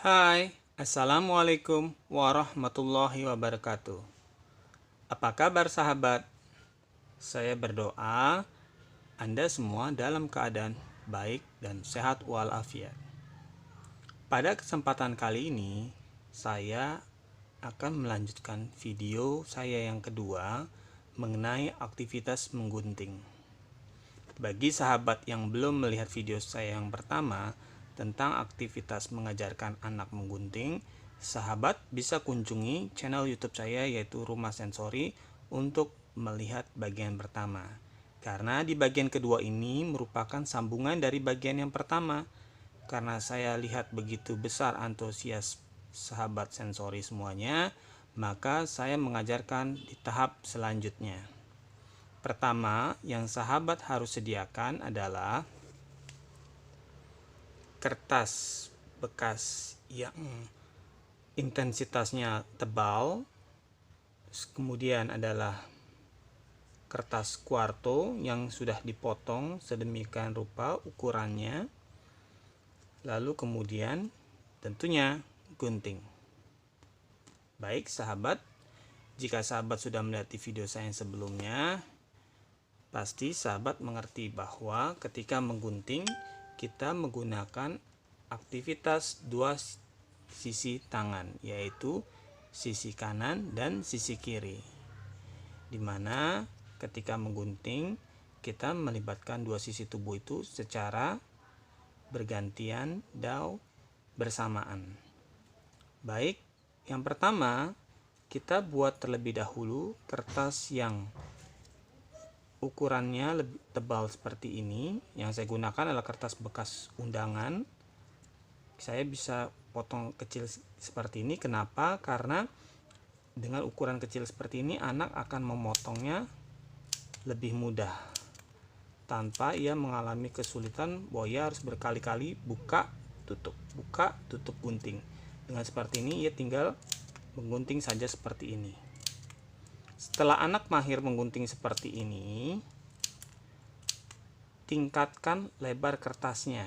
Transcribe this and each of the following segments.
Hai, Assalamualaikum warahmatullahi wabarakatuh. Apa kabar sahabat? Saya berdoa Anda semua dalam keadaan baik dan sehat walafiat. Pada kesempatan kali ini, saya akan melanjutkan video saya yang kedua mengenai aktivitas menggunting. Bagi sahabat yang belum melihat video saya yang pertama tentang aktivitas mengajarkan anak menggunting, sahabat bisa kunjungi channel YouTube saya yaitu Rumah Sensori untuk melihat bagian pertama. Karena di bagian kedua ini merupakan sambungan dari bagian yang pertama. Karena saya lihat begitu besar antusias sahabat sensori semuanya, maka saya mengajarkan di tahap selanjutnya. Pertama, yang sahabat harus sediakan adalah kertas bekas yang intensitasnya tebal. Kemudian adalah kertas kuarto yang sudah dipotong sedemikian rupa ukurannya. Lalu kemudian tentunya gunting. Baik sahabat, jika sahabat sudah melihat di video saya yang sebelumnya, pasti sahabat mengerti bahwa ketika menggunting, kita menggunakan aktivitas dua sisi tangan, yaitu sisi kanan dan sisi kiri. Dimana ketika menggunting, kita melibatkan dua sisi tubuh itu secara bergantian dan bersamaan. Baik, yang pertama, kita buat terlebih dahulu kertas yang ukurannya lebih tebal seperti ini. Yang saya gunakan adalah kertas bekas undangan. Saya bisa potong kecil seperti ini. Kenapa? Karena dengan ukuran kecil seperti ini anak akan memotongnya lebih mudah tanpa ia mengalami kesulitan bahwa ia harus berkali-kali buka tutup gunting. Dengan seperti ini ia tinggal menggunting saja seperti ini. Setelah anak mahir menggunting seperti ini, tingkatkan lebar kertasnya.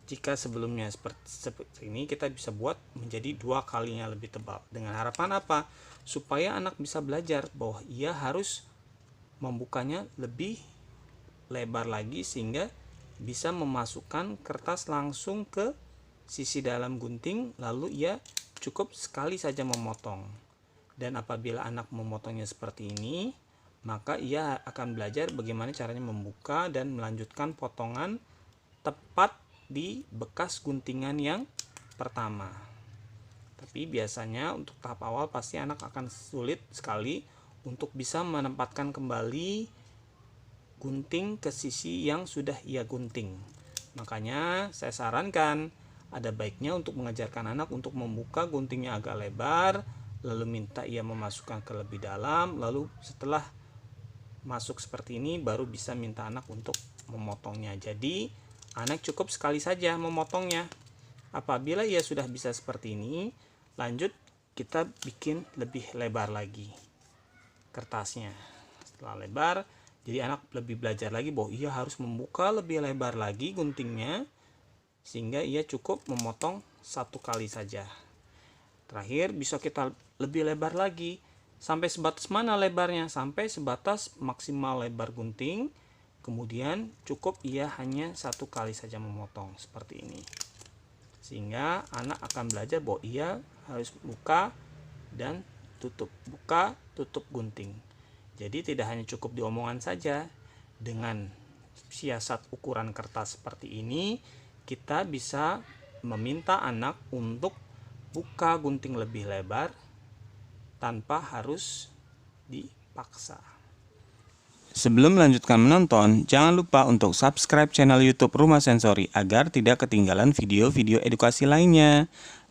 Jika sebelumnya seperti ini, kita bisa buat menjadi 2 kalinya lebih tebal. Dengan harapan apa? Supaya anak bisa belajar bahwa ia harus membukanya lebih lebar lagi sehingga bisa memasukkan kertas langsung ke sisi dalam gunting, lalu ia cukup sekali saja memotong. Dan apabila anak memotongnya seperti ini, maka ia akan belajar bagaimana caranya membuka dan melanjutkan potongan tepat di bekas guntingan yang pertama. Tapi biasanya untuk tahap awal pasti anak akan sulit sekali untuk bisa menempatkan kembali gunting ke sisi yang sudah ia gunting. Makanya saya sarankan ada baiknya untuk mengajarkan anak untuk membuka guntingnya agak lebar, lalu minta ia memasukkan ke lebih dalam, lalu setelah masuk seperti ini baru bisa minta anak untuk memotongnya. Jadi anak cukup sekali saja memotongnya. Apabila ia sudah bisa seperti ini, lanjut kita bikin lebih lebar lagi kertasnya. Setelah lebar, jadi anak lebih belajar lagi bahwa ia harus membuka lebih lebar lagi guntingnya sehingga ia cukup memotong 1 kali saja. Terakhir bisa kita lebih lebar lagi. Sampai sebatas mana lebarnya? Sampai sebatas maksimal lebar gunting. Kemudian cukup ia hanya 1 kali saja memotong seperti ini. Sehingga anak akan belajar bahwa ia harus buka dan tutup. Buka, tutup gunting. Jadi tidak hanya cukup di omongan saja. Dengan siasat ukuran kertas seperti ini, kita bisa meminta anak untuk buka gunting lebih lebar tanpa harus dipaksa. Sebelum melanjutkan menonton, jangan lupa untuk subscribe channel YouTube Rumah Sensori agar tidak ketinggalan video-video edukasi lainnya.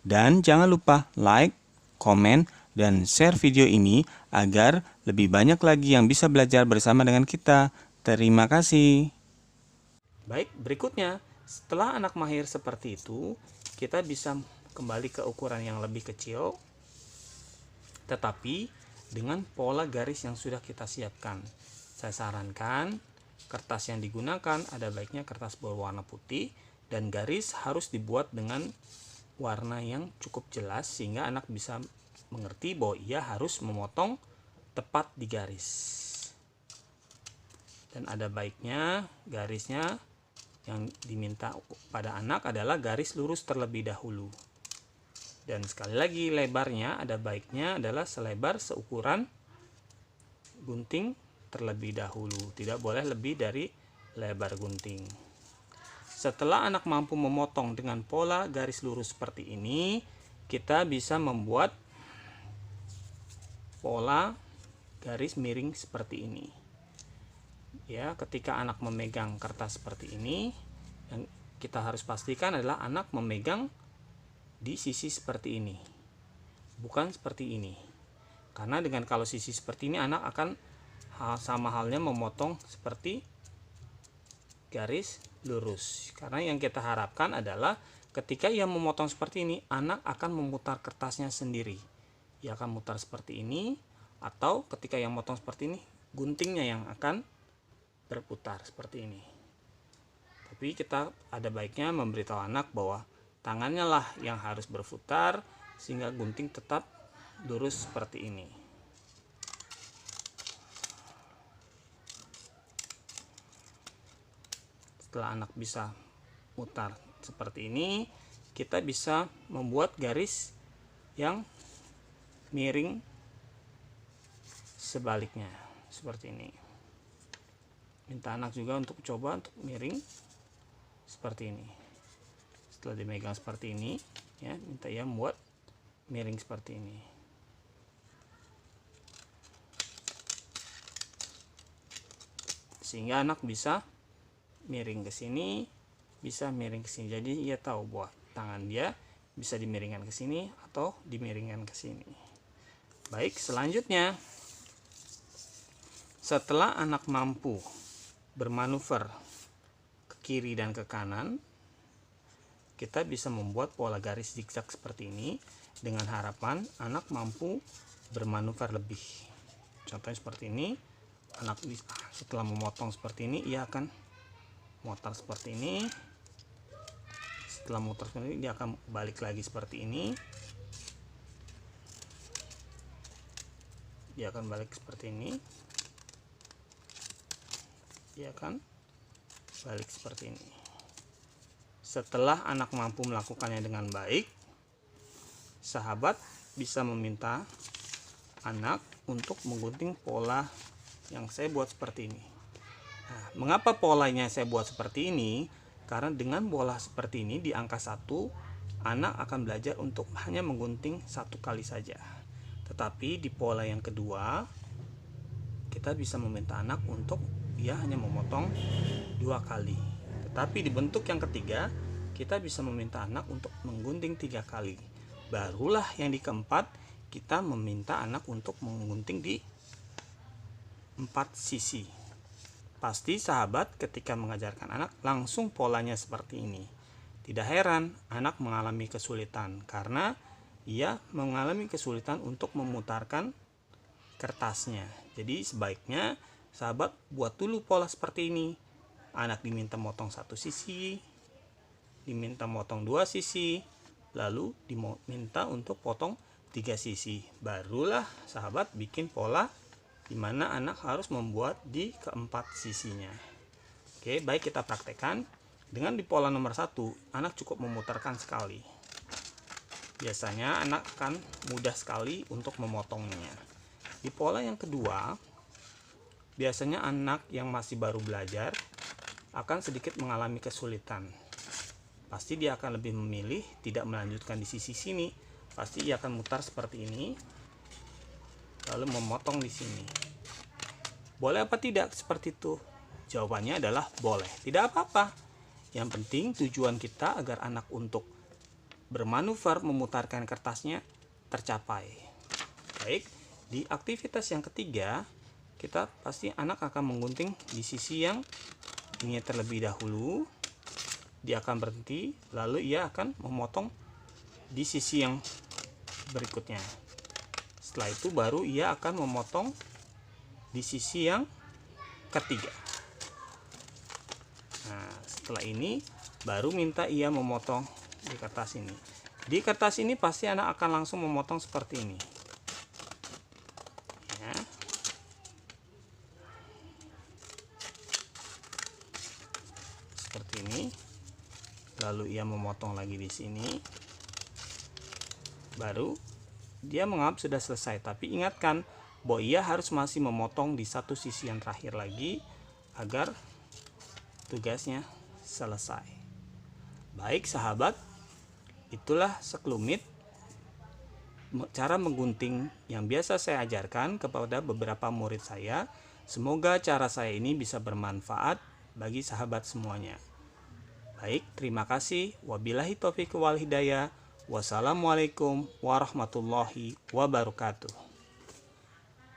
Dan jangan lupa like, komen, dan share video ini agar lebih banyak lagi yang bisa belajar bersama dengan kita. Terima kasih. Baik, berikutnya, setelah anak mahir seperti itu, kita bisa kembali ke ukuran yang lebih kecil, tetapi dengan pola garis yang sudah kita siapkan. Saya sarankan kertas yang digunakan ada baiknya kertas berwarna putih dan garis harus dibuat dengan warna yang cukup jelas sehingga anak bisa mengerti bahwa ia harus memotong tepat di garis. Dan ada baiknya garisnya yang diminta pada anak adalah garis lurus terlebih dahulu. Dan sekali lagi lebarnya ada baiknya adalah selebar seukuran gunting terlebih dahulu. Tidak boleh lebih dari lebar gunting. Setelah anak mampu memotong dengan pola garis lurus seperti ini, kita bisa membuat pola garis miring seperti ini. Ya, ketika anak memegang kertas seperti ini, yang kita harus pastikan adalah anak memegang di sisi seperti ini, bukan seperti ini. Karena dengan kalau sisi seperti ini, anak akan sama halnya memotong seperti garis lurus. Karena yang kita harapkan adalah ketika ia memotong seperti ini, anak akan memutar kertasnya sendiri. Ia akan mutar seperti ini, atau ketika yang memotong seperti ini, guntingnya yang akan berputar seperti ini. Tapi kita ada baiknya memberitahu anak bahwa tangannya lah yang harus berputar sehingga gunting tetap lurus seperti ini. Setelah anak bisa mutar seperti ini, kita bisa membuat garis yang miring sebaliknya seperti ini. Minta anak juga untuk coba untuk miring seperti ini. Setelah dimegang seperti ini, ya, minta ia membuat miring seperti ini. Sehingga anak bisa miring ke sini, bisa miring ke sini. Jadi ia tahu bahwa tangan dia bisa dimiringkan ke sini atau dimiringkan ke sini. Baik, selanjutnya setelah anak mampu bermanuver ke kiri dan ke kanan, kita bisa membuat pola garis zigzag seperti ini dengan harapan anak mampu bermanuver lebih. Contohnya seperti ini, anak setelah memotong seperti ini, ia akan mutar seperti ini. Setelah mutar seperti ini, dia akan balik lagi seperti ini. Dia akan balik seperti ini. Dia akan balik seperti ini. Setelah anak mampu melakukannya dengan baik, sahabat bisa meminta anak untuk menggunting pola yang saya buat seperti ini. Nah, mengapa polanya saya buat seperti ini? Karena dengan bola seperti ini di angka 1, anak akan belajar untuk hanya menggunting 1 kali saja. Tetapi di pola yang kedua, kita bisa meminta anak untuk dia hanya memotong 2 kali. Tetapi di bentuk yang ketiga, kita bisa meminta anak untuk menggunting 3 kali. Barulah yang di keempat, kita meminta anak untuk menggunting di 4 sisi. Pasti sahabat ketika mengajarkan anak langsung polanya seperti ini. Tidak heran anak mengalami kesulitan karena ia mengalami kesulitan untuk memutarkan kertasnya. Jadi sebaiknya sahabat buat dulu pola seperti ini. Anak diminta motong 1 sisi, diminta motong 2 sisi, lalu diminta untuk potong 3 sisi. Barulah sahabat bikin pola di mana anak harus membuat di keempat sisinya. Oke, baik kita praktekkan. Dengan di pola nomor 1, anak cukup memutarkan sekali. Biasanya anak akan mudah sekali untuk memotongnya. Di pola yang kedua, biasanya anak yang masih baru belajar akan sedikit mengalami kesulitan. Pasti dia akan lebih memilih tidak melanjutkan di sisi sini. Pasti ia akan mutar seperti ini, lalu memotong di sini. Boleh apa tidak seperti itu? Jawabannya adalah boleh. Tidak apa-apa. Yang penting tujuan kita agar anak untuk bermanuver memutarkan kertasnya tercapai. Baik, di aktivitas yang ketiga, kita pasti anak akan menggunting di sisi yang ini terlebih dahulu. Dia akan berhenti, lalu ia akan memotong di sisi yang berikutnya. Setelah itu baru ia akan memotong di sisi yang ketiga. Nah, setelah ini baru minta ia memotong di kertas ini. Di kertas ini pasti anak akan langsung memotong seperti ini. Ya. Seperti ini. Lalu ia memotong lagi di sini. Baru dia menganggap sudah selesai. Tapi ingatkan bahwa ia harus masih memotong di satu sisi yang terakhir lagi agar tugasnya selesai. Baik sahabat, itulah sekelumit cara menggunting yang biasa saya ajarkan kepada beberapa murid saya. Semoga cara saya ini bisa bermanfaat bagi sahabat semuanya. Baik, terima kasih. Wabillahi taufiq wal hidayah. Wassalamualaikum warahmatullahi wabarakatuh.